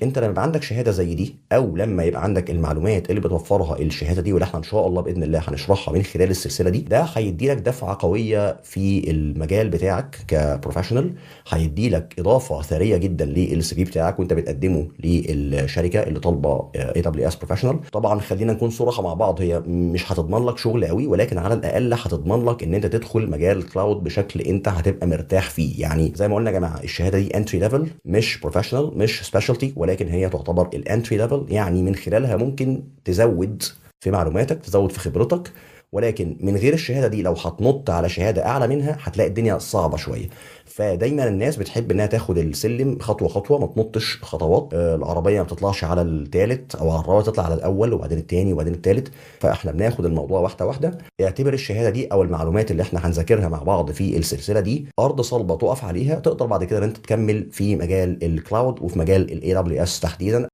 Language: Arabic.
عليك انت لما يبقى عندك شهاده زي دي، او لما يبقى عندك المعلومات اللي بتوفرها الشهاده دي، واللي احنا ان شاء الله باذن الله هنشرحها من خلال السلسله دي، ده هيدي لك دفعه قويه في المجال بتاعك كبروفيشنال. هيدي لك اضافه ثريه جدا للسي في بتاعك وانت بتقدمه للشركه اللي طالبه اي دبليو اس بروفيشنال. طبعا خلينا نكون صراحه مع بعض، هي مش هتضمن لك شغل قوي، ولكن على الاقل هتضمن لك ان انت تدخل مجال الكلاود بشكل انت هتبقى مرتاح فيه. يعني زي ما قلنا يا جماعه، الشهاده دي انتري ليفل، مش بروفيشنال، مش سبيشالتي، ولكن هي تعتبر الانتري ليفل. يعني من خلالها ممكن تزود في معلوماتك، تزود في خبرتك، ولكن من غير الشهاده دي لو هتنط على شهاده اعلى منها هتلاقي الدنيا صعبه شويه. فدايما الناس بتحب انها تاخد السلم خطوه خطوه، ما تنطش خطوات. العربيه ما بتطلعش على الثالث، او العربيه تطلع على الاول وبعدين الثاني وبعدين الثالث. فاحنا بناخد الموضوع واحده واحده. اعتبر الشهاده دي او المعلومات اللي احنا هنذاكرها مع بعض في السلسله دي ارض صلبه تقف عليها، تقدر بعد كده ان انت تكمل في مجال الكلاود وفي مجال الاي دبليو اس تحديدا.